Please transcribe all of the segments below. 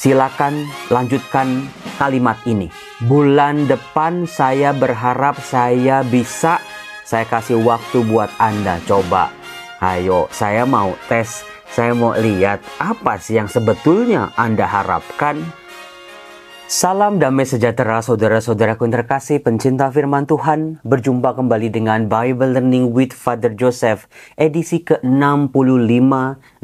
Silakan lanjutkan kalimat ini. Bulan depan saya berharap saya bisa. Saya kasih waktu buat Anda. Coba. Ayo, saya mau tes. Saya mau lihat apa sih yang sebetulnya Anda harapkan. Salam damai sejahtera saudara-saudaraku yang terkasih, pencinta firman Tuhan. Berjumpa kembali dengan Bible Learning with Father Joseph, edisi ke-65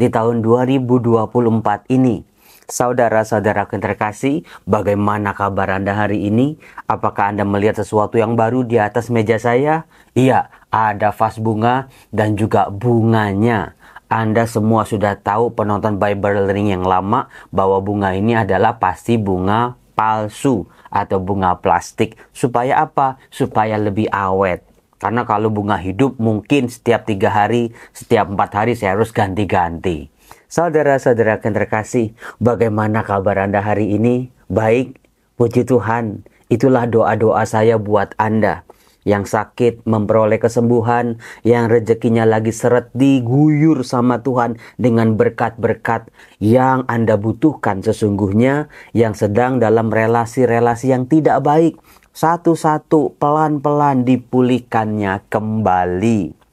di tahun 2024 ini. Saudara-saudaraku yang terkasih, bagaimana kabar Anda hari ini? Apakah Anda melihat sesuatu yang baru di atas meja saya? Iya, ada vas bunga dan juga bunganya. Anda semua sudah tahu, penonton Bible Learning yang lama, bahwa bunga ini adalah pasti bunga palsu atau bunga plastik. Supaya apa? Supaya lebih awet. Karena kalau bunga hidup mungkin setiap 3 hari, setiap 4 hari saya harus ganti-ganti. Saudara-saudara yang terkasih, bagaimana kabar Anda hari ini? Baik, puji Tuhan. Itulah doa-doa saya buat Anda. Yang sakit memperoleh kesembuhan, yang rezekinya lagi seret diguyur sama Tuhan dengan berkat-berkat yang Anda butuhkan sesungguhnya, yang sedang dalam relasi-relasi yang tidak baik, satu-satu pelan-pelan dipulihkannya kembali.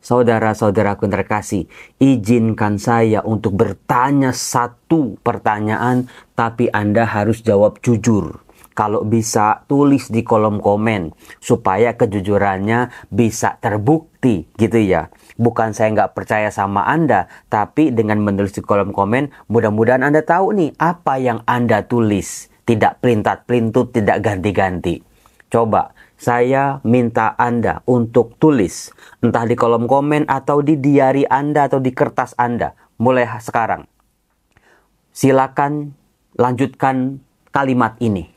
Saudara-saudaraku yang terkasih, izinkan saya untuk bertanya satu pertanyaan, tapi Anda harus jawab jujur. Kalau bisa, tulis di kolom komen supaya kejujurannya bisa terbukti gitu ya. Bukan saya nggak percaya sama Anda, tapi dengan menulis di kolom komen, mudah-mudahan Anda tahu nih apa yang Anda tulis. Tidak pelintat-pelintut, tidak ganti-ganti. Coba, saya minta Anda untuk tulis, entah di kolom komen atau di diary Anda atau di kertas Anda. Mulai sekarang, silakan lanjutkan kalimat ini.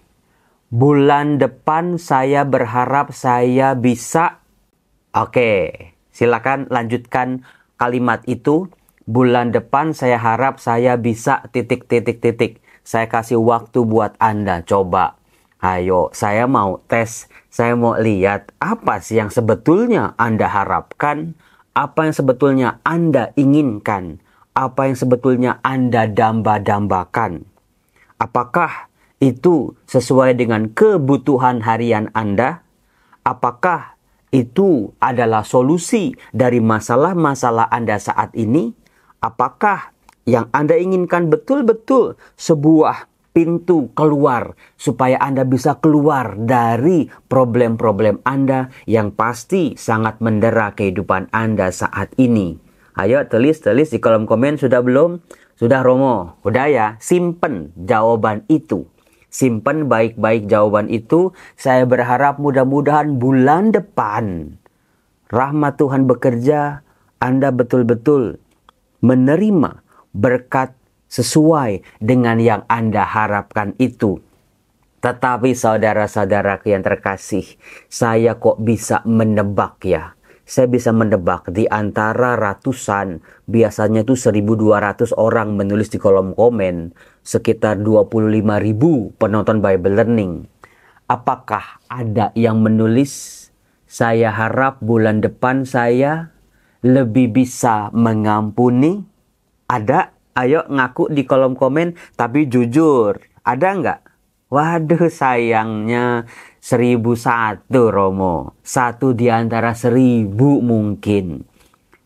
Bulan depan saya berharap saya bisa. Oke, silakan lanjutkan kalimat itu. Bulan depan saya harap saya bisa ... Saya kasih waktu buat Anda. Coba. Ayo, saya mau tes. Saya mau lihat apa sih yang sebetulnya Anda harapkan. Apa yang sebetulnya Anda inginkan. Apa yang sebetulnya Anda damba-dambakan. Apakah itu sesuai dengan kebutuhan harian Anda? Apakah itu adalah solusi dari masalah-masalah Anda saat ini? Apakah yang Anda inginkan betul-betul sebuah pintu keluar supaya Anda bisa keluar dari problem-problem Anda yang pasti sangat mendera kehidupan Anda saat ini? Ayo tulis di kolom komen. Sudah belum? Sudah Romo? Udah ya? Simpen jawaban itu. Simpan baik-baik jawaban itu. Saya berharap mudah-mudahan bulan depan rahmat Tuhan bekerja. Anda betul-betul menerima berkat sesuai dengan yang Anda harapkan itu. Tetapi saudara-saudaraku yang terkasih, saya kok bisa menebak ya. Saya bisa menebak di antara ratusan, biasanya itu 1.200 orang menulis di kolom komen, sekitar 25.000 penonton Bible Learning. Apakah ada yang menulis, saya harap bulan depan saya lebih bisa mengampuni? Ada? Ayo ngaku di kolom komen, tapi jujur. Ada nggak? Waduh, sayangnya 1.001 Romo. 1 di antara 1.000 mungkin.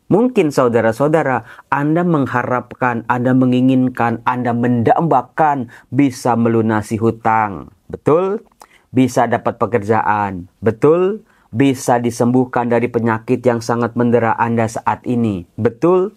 Mungkin saudara-saudara, Anda mengharapkan, Anda menginginkan, Anda mendambakan bisa melunasi hutang. Betul? Bisa dapat pekerjaan. Betul? Bisa disembuhkan dari penyakit yang sangat mendera Anda saat ini. Betul?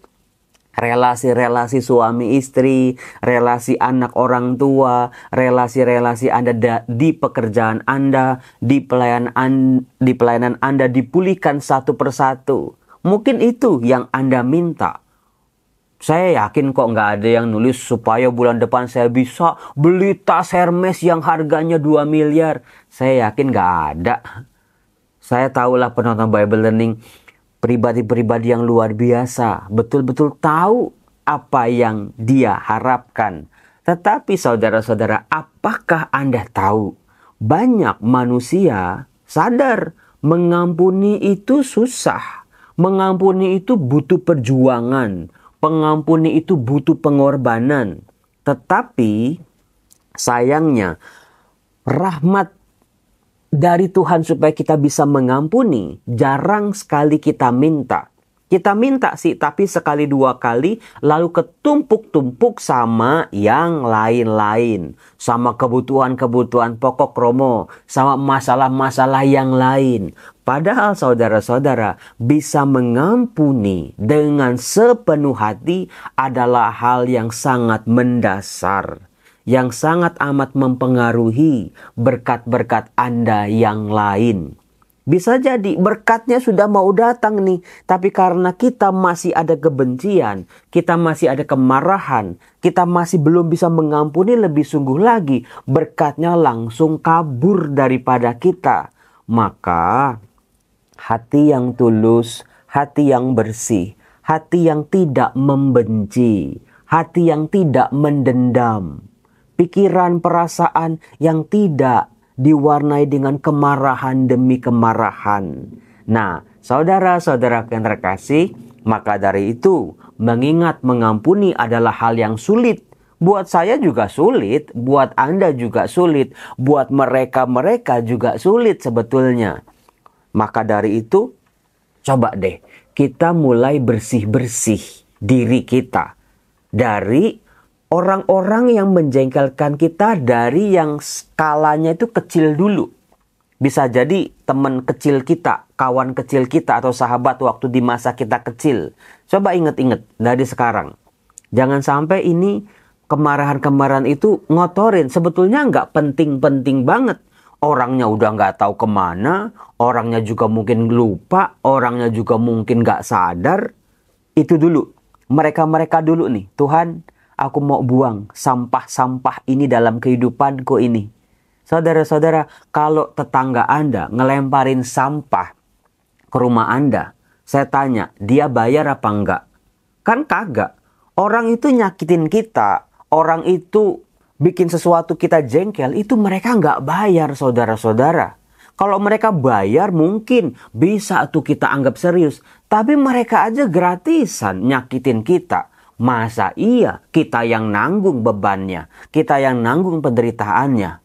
Relasi-relasi suami istri, relasi anak orang tua, relasi-relasi Anda di pekerjaan Anda, di pelayanan Anda dipulihkan satu persatu. Mungkin itu yang Anda minta. Saya yakin kok nggak ada yang nulis supaya bulan depan saya bisa beli tas Hermes yang harganya 2 miliar. Saya yakin nggak ada. Saya tahulah penonton Bible Learning, pribadi-pribadi yang luar biasa, betul-betul tahu apa yang dia harapkan. Tetapi saudara-saudara, apakah Anda tahu? Banyak manusia sadar mengampuni itu susah. Mengampuni itu butuh perjuangan. Pengampuni itu butuh pengorbanan. Tetapi sayangnya rahmat dari Tuhan supaya kita bisa mengampuni jarang sekali kita minta. Kita minta sih, tapi sekali dua kali lalu ketumpuk-tumpuk sama yang lain-lain. Sama kebutuhan-kebutuhan pokok Romo, sama masalah-masalah yang lain. Padahal saudara-saudara, bisa mengampuni dengan sepenuh hati adalah hal yang sangat mendasar, yang sangat amat mempengaruhi berkat-berkat Anda yang lain. Bisa jadi berkatnya sudah mau datang nih, tapi karena kita masih ada kebencian, kita masih ada kemarahan, kita masih belum bisa mengampuni lebih sungguh lagi, berkatnya langsung kabur daripada kita. Maka hati yang tulus, hati yang bersih, hati yang tidak membenci, hati yang tidak mendendam, pikiran perasaan yang tidak diwarnai dengan kemarahan demi kemarahan. Nah, saudara-saudara yang terkasih, maka dari itu mengingat mengampuni adalah hal yang sulit. Buat saya juga sulit, buat Anda juga sulit, buat mereka juga sulit sebetulnya. Maka dari itu, coba deh kita mulai bersih-bersih diri kita dari orang-orang yang menjengkelkan kita, dari yang skalanya itu kecil dulu. Bisa jadi teman kecil kita, kawan kecil kita, atau sahabat waktu di masa kita kecil. Coba inget-inget dari sekarang. Jangan sampai ini kemarahan-kemarahan itu ngotorin. Sebetulnya nggak penting-penting banget. Orangnya udah nggak tahu kemana, orangnya juga mungkin lupa, orangnya juga mungkin nggak sadar. Itu dulu. Mereka-mereka dulu nih. Tuhan, aku mau buang sampah-sampah ini dalam kehidupanku ini. Saudara-saudara, kalau tetangga Anda ngelemparin sampah ke rumah Anda, saya tanya, dia bayar apa enggak? Kan kagak. Orang itu nyakitin kita, orang itu bikin sesuatu kita jengkel, itu mereka enggak bayar, saudara-saudara. Kalau mereka bayar mungkin bisa tuh kita anggap serius. Tapi mereka aja gratisan nyakitin kita. Masa iya kita yang nanggung bebannya, kita yang nanggung penderitaannya?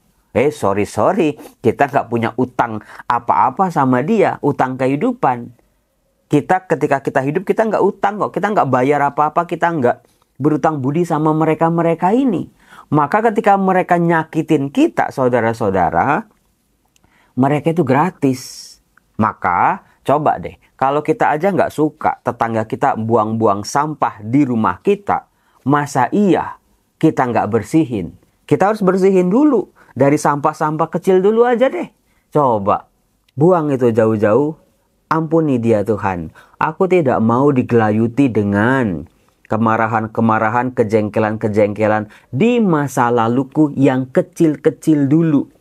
Sorry, kita nggak punya utang apa-apa sama dia, utang kehidupan. Kita ketika kita hidup kita nggak utang kok, kita nggak bayar apa-apa, kita nggak berutang budi sama mereka-mereka ini. Maka ketika mereka nyakitin kita, saudara-saudara, mereka itu gratis. Maka coba deh, kalau kita aja nggak suka tetangga kita buang-buang sampah di rumah kita, masa iya kita nggak bersihin? Kita harus bersihin dulu. Dari sampah-sampah kecil dulu aja deh. Coba, buang itu jauh-jauh. Ampuni dia Tuhan. Aku tidak mau digelayuti dengan kemarahan-kemarahan, kejengkelan-kejengkelan di masa laluku yang kecil-kecil dulu.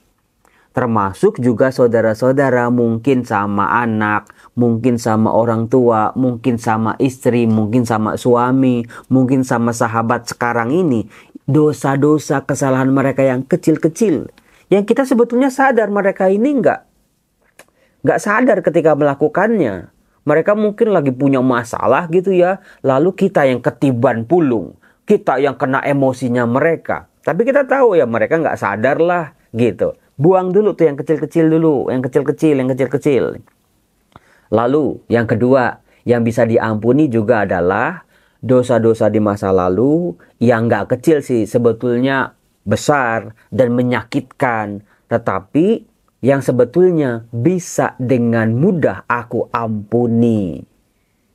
Termasuk juga saudara-saudara, mungkin sama anak, mungkin sama orang tua, mungkin sama istri, mungkin sama suami, mungkin sama sahabat sekarang ini. Dosa-dosa kesalahan mereka yang kecil-kecil, yang kita sebetulnya sadar mereka ini nggak sadar ketika melakukannya. Mereka mungkin lagi punya masalah gitu ya, lalu kita yang ketiban pulung, kita yang kena emosinya mereka. Tapi kita tahu ya mereka nggak sadar lah gitu. Buang dulu tuh yang kecil-kecil dulu, yang kecil-kecil. Lalu yang kedua yang bisa diampuni juga adalah dosa-dosa di masa lalu yang nggak kecil sih, sebetulnya besar dan menyakitkan. Tetapi yang sebetulnya bisa dengan mudah aku ampuni.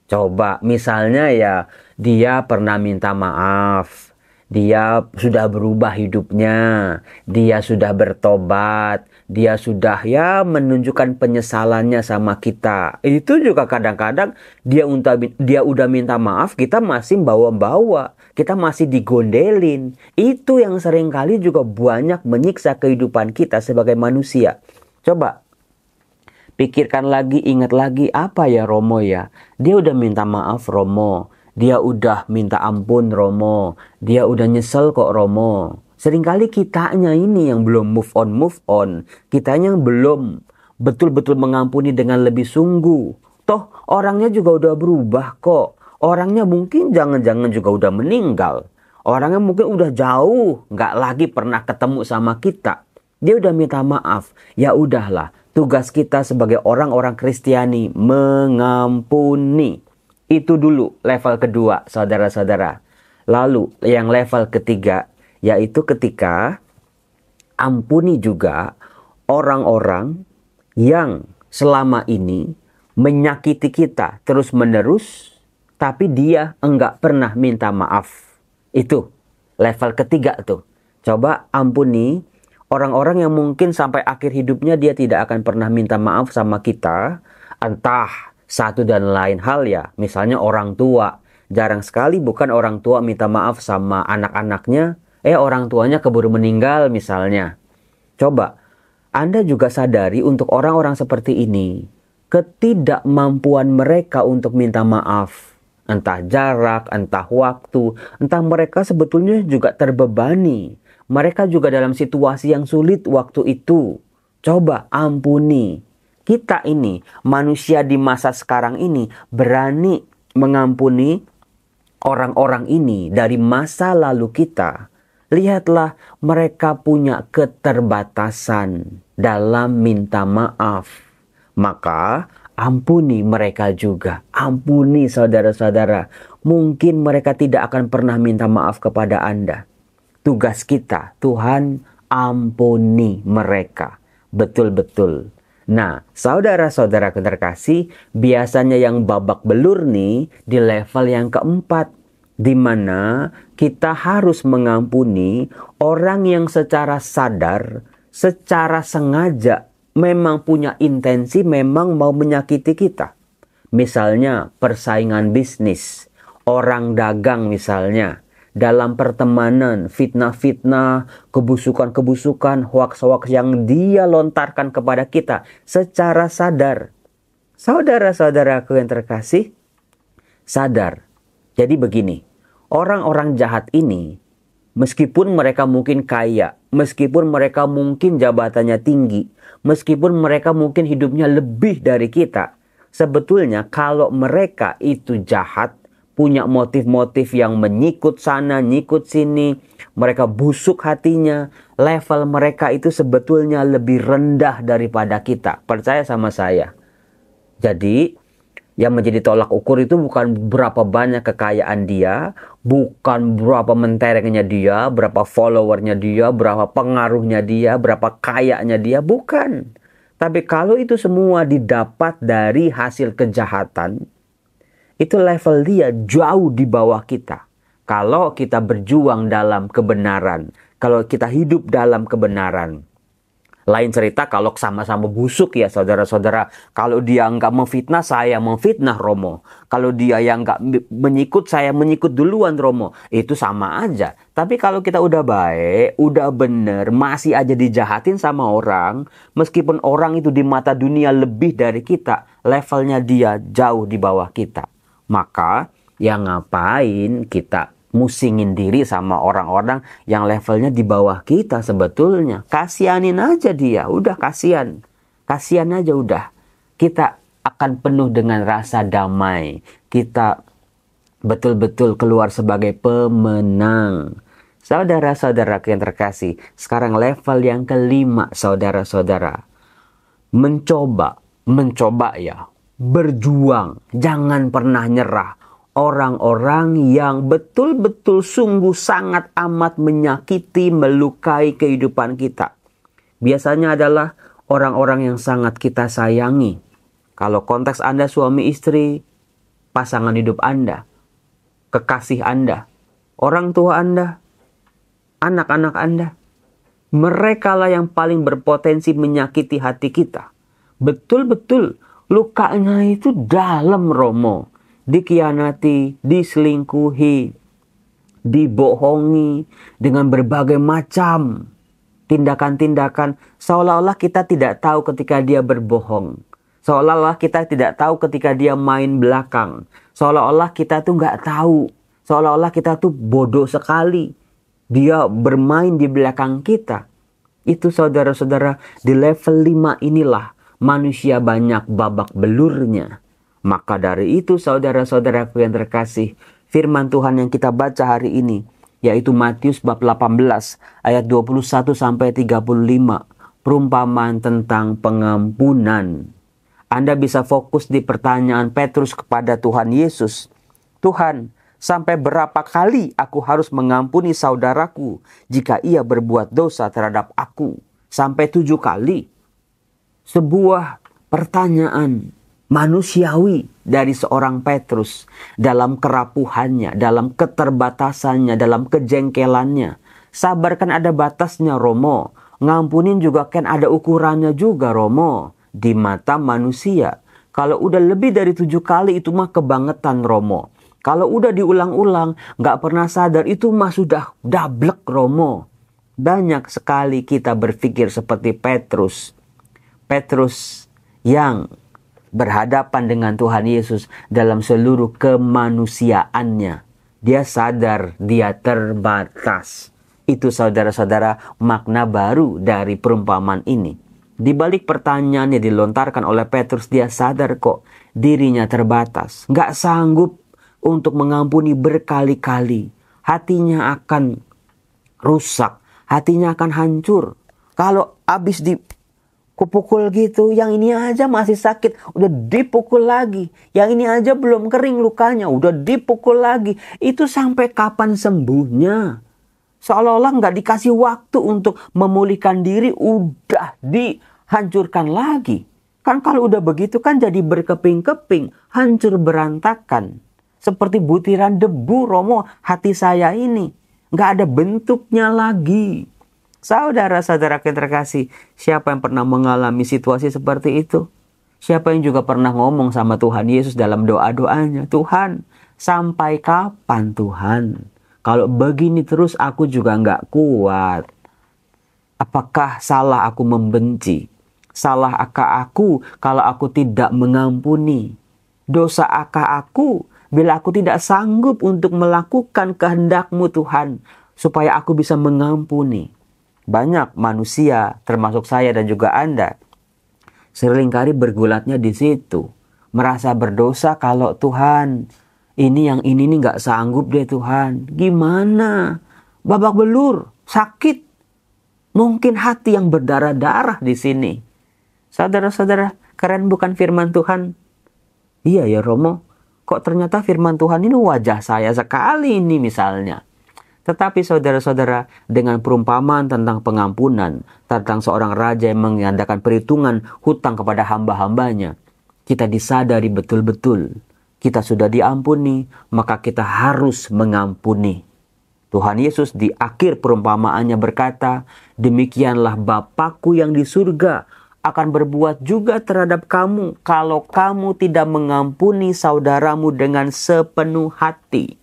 Coba misalnya ya, dia pernah minta maaf. Dia sudah berubah hidupnya, dia sudah bertobat, dia sudah ya menunjukkan penyesalannya sama kita. Itu juga kadang-kadang dia udah minta maaf, kita masih bawa-bawa, kita masih digondelin. Itu yang seringkali juga banyak menyiksa kehidupan kita sebagai manusia. Coba pikirkan lagi, ingat lagi, apa ya Romo ya? Dia udah minta maaf Romo. Dia udah minta ampun Romo. Dia udah nyesel kok Romo. Seringkali kitanya ini yang belum move on. Kitanya yang belum betul-betul mengampuni dengan lebih sungguh. Toh orangnya juga udah berubah kok. Orangnya mungkin jangan-jangan juga udah meninggal. Orangnya mungkin udah jauh, nggak lagi pernah ketemu sama kita. Dia udah minta maaf. Ya udahlah, tugas kita sebagai orang-orang Kristiani mengampuni. Itu dulu level kedua, saudara-saudara. Lalu yang level ketiga, yaitu ketika ampuni juga orang-orang yang selama ini menyakiti kita terus-menerus, tapi dia enggak pernah minta maaf. Itu level ketiga tuh. Coba ampuni orang-orang yang mungkin sampai akhir hidupnya dia tidak akan pernah minta maaf sama kita. Entah satu dan lain hal ya. Misalnya orang tua. Jarang sekali bukan orang tua minta maaf sama anak-anaknya. Orang tuanya keburu meninggal misalnya. Coba Anda juga sadari untuk orang-orang seperti ini. Ketidakmampuan mereka untuk minta maaf. Entah jarak, entah waktu, entah mereka sebetulnya juga terbebani. Mereka juga dalam situasi yang sulit waktu itu. Coba ampuni. Kita ini, manusia di masa sekarang ini, berani mengampuni orang-orang ini dari masa lalu kita. Lihatlah, mereka punya keterbatasan dalam minta maaf. Maka ampuni mereka juga. Ampuni saudara-saudara. Mungkin mereka tidak akan pernah minta maaf kepada Anda. Tugas kita, Tuhan ampuni mereka. Betul-betul. Nah, saudara-saudara terkasih, biasanya yang babak belur nih di level yang keempat. Di mana kita harus mengampuni orang yang secara sadar, secara sengaja, memang punya intensi, memang mau menyakiti kita. Misalnya persaingan bisnis, orang dagang misalnya, dalam pertemanan, fitnah-fitnah, kebusukan-kebusukan, hoaks-hoaks yang dia lontarkan kepada kita secara sadar. Saudara-saudaraku yang terkasih, sadar. Jadi begini, orang-orang jahat ini, meskipun mereka mungkin kaya, meskipun mereka mungkin jabatannya tinggi, meskipun mereka mungkin hidupnya lebih dari kita, sebetulnya kalau mereka itu jahat, punya motif-motif yang menyikut sana, nyikut sini, mereka busuk hatinya, level mereka itu sebetulnya lebih rendah daripada kita. Percaya sama saya. Jadi, yang menjadi tolak ukur itu bukan berapa banyak kekayaan dia, bukan berapa menterengnya dia, berapa followernya dia, berapa pengaruhnya dia, berapa kayanya dia, bukan. Tapi kalau itu semua didapat dari hasil kejahatan, itu level dia jauh di bawah kita. Kalau kita berjuang dalam kebenaran, kalau kita hidup dalam kebenaran. Lain cerita kalau sama-sama busuk ya saudara-saudara. Kalau dia nggak memfitnah, saya memfitnah Romo. Kalau dia yang nggak menyikut, saya menyikut duluan Romo. Itu sama aja. Tapi kalau kita udah baik, udah bener, masih aja dijahatin sama orang. Meskipun orang itu di mata dunia lebih dari kita, levelnya dia jauh di bawah kita. Maka ya ngapain kita musingin diri sama orang-orang yang levelnya di bawah kita sebetulnya. Kasianin aja dia, udah kasihan. Kasihan aja udah. Kita akan penuh dengan rasa damai. Kita betul-betul keluar sebagai pemenang. Saudara-saudara yang terkasih, sekarang level yang kelima saudara-saudara. Mencoba ya. Berjuang, jangan pernah nyerah. Orang-orang yang betul-betul sungguh sangat amat menyakiti, melukai kehidupan kita. Biasanya adalah orang-orang yang sangat kita sayangi. Kalau konteks Anda suami istri, pasangan hidup Anda, kekasih Anda, orang tua Anda, anak-anak Anda. Merekalah yang paling berpotensi menyakiti hati kita. Betul-betul lukanya itu dalam Romo. Dikhianati, diselingkuhi, dibohongi dengan berbagai macam tindakan-tindakan seolah-olah kita tidak tahu ketika dia berbohong. Seolah-olah kita tidak tahu ketika dia main belakang. Seolah-olah kita tuh nggak tahu. Seolah-olah kita tuh bodoh sekali. Dia bermain di belakang kita. Itu saudara-saudara, di level 5 inilah manusia banyak babak belurnya. Maka dari itu saudara-saudaraku yang terkasih, firman Tuhan yang kita baca hari ini, yaitu Matius bab 18 ayat 21 sampai 35, perumpamaan tentang pengampunan. Anda bisa fokus di pertanyaan Petrus kepada Tuhan Yesus. Tuhan, sampai berapa kali aku harus mengampuni saudaraku jika ia berbuat dosa terhadap aku? Sampai 7 kali. Sebuah pertanyaan manusiawi dari seorang Petrus dalam kerapuhannya, dalam keterbatasannya, dalam kejengkelannya. Sabar kan ada batasnya, Romo. Ngampunin juga kan ada ukurannya juga, Romo. Di mata manusia. Kalau udah lebih dari 7 kali itu mah kebangetan, Romo. Kalau udah diulang-ulang, gak pernah sadar, itu mah sudah dablek, Romo. Banyak sekali kita berpikir seperti Petrus. Petrus yang berhadapan dengan Tuhan Yesus dalam seluruh kemanusiaannya. Dia sadar dia terbatas. Itu saudara-saudara makna baru dari perumpamaan ini. Di balik pertanyaan yang dilontarkan oleh Petrus, dia sadar kok dirinya terbatas. Gak sanggup untuk mengampuni berkali-kali. Hatinya akan rusak. Hatinya akan hancur. Kalau habis kupukul gitu, yang ini aja masih sakit, udah dipukul lagi. Yang ini aja belum kering lukanya, udah dipukul lagi. Itu sampai kapan sembuhnya? Seolah-olah nggak dikasih waktu untuk memulihkan diri, udah dihancurkan lagi. Kan kalau udah begitu kan jadi berkeping-keping, hancur berantakan. Seperti butiran debu, Romo, hati saya ini. Nggak ada bentuknya lagi. Saudara-saudara yang terkasih, siapa yang pernah mengalami situasi seperti itu? Siapa yang juga pernah ngomong sama Tuhan Yesus dalam doa-doanya? Tuhan, sampai kapan Tuhan? Kalau begini terus aku juga nggak kuat. Apakah salah aku membenci? Salah akal aku kalau aku tidak mengampuni? Dosa akal aku bila aku tidak sanggup untuk melakukan kehendak-Mu Tuhan, supaya aku bisa mengampuni. Banyak manusia, termasuk saya dan juga Anda, seringkali bergulatnya di situ. Merasa berdosa kalau Tuhan, yang ini nih gak sanggup deh Tuhan. Gimana? Babak belur, sakit. Mungkin hati yang berdarah-darah di sini. Saudara-saudara, keren bukan firman Tuhan? Iya ya Romo, kok ternyata firman Tuhan ini wajah saya sekali ini misalnya. Tetapi saudara-saudara, dengan perumpamaan tentang pengampunan, tentang seorang raja yang mengadakan perhitungan hutang kepada hamba-hambanya, kita disadari betul-betul kita sudah diampuni, maka kita harus mengampuni. Tuhan Yesus di akhir perumpamaannya berkata, demikianlah Bapakku yang di surga akan berbuat juga terhadap kamu kalau kamu tidak mengampuni saudaramu dengan sepenuh hati.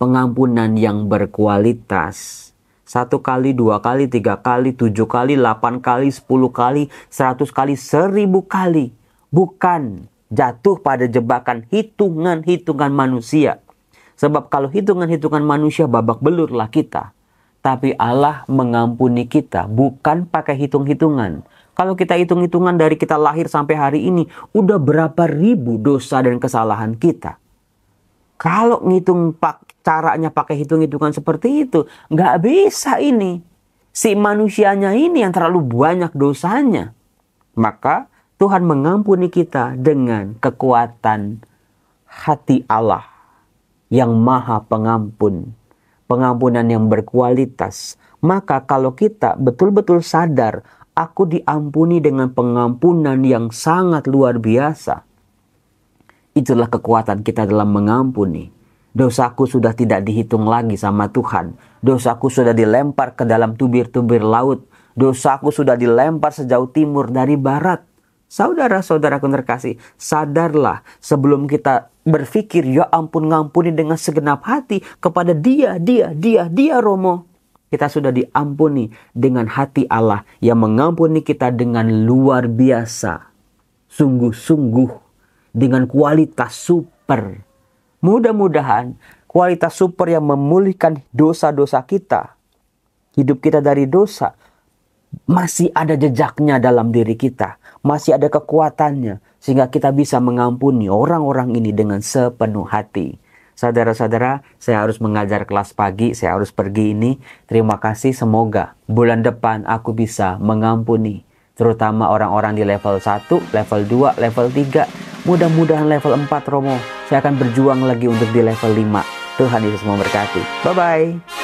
Pengampunan yang berkualitas. 1 kali, 2 kali, 3 kali, 7 kali, 8 kali, 10 kali, 100 kali, 1000 kali. Bukan jatuh pada jebakan hitungan-hitungan manusia. Sebab kalau hitungan-hitungan manusia babak belurlah kita. Tapi Allah mengampuni kita bukan pakai hitung-hitungan. Kalau kita hitung-hitungan dari kita lahir sampai hari ini, udah berapa ribu dosa dan kesalahan kita. Kalau ngitung caranya pakai hitung-hitungan seperti itu, nggak bisa ini. Si manusianya ini yang terlalu banyak dosanya. Maka Tuhan mengampuni kita dengan kekuatan hati Allah yang maha pengampun. Pengampunan yang berkualitas. Maka kalau kita betul-betul sadar, aku diampuni dengan pengampunan yang sangat luar biasa. Itulah kekuatan kita dalam mengampuni. Dosaku sudah tidak dihitung lagi sama Tuhan. Dosaku sudah dilempar ke dalam tubir-tubir laut. Dosaku sudah dilempar sejauh timur dari barat. Saudara-saudaraku terkasih, sadarlah sebelum kita berpikir, ya ampun ngampuni dengan segenap hati kepada dia Romo. Kita sudah diampuni dengan hati Allah yang mengampuni kita dengan luar biasa. Sungguh-sungguh. Dengan kualitas super. Mudah-mudahan kualitas super yang memulihkan dosa-dosa kita. Hidup kita dari dosa. Masih ada jejaknya dalam diri kita. Masih ada kekuatannya. Sehingga kita bisa mengampuni orang-orang ini dengan sepenuh hati. Saudara-saudara, saya harus mengajar kelas pagi, saya harus pergi ini. Terima kasih, semoga bulan depan aku bisa mengampuni. Terutama orang-orang di level 1, level 2, level 3. Mudah-mudahan level 4, Romo. Saya akan berjuang lagi untuk di level 5. Tuhan Yesus memberkati. Bye-bye.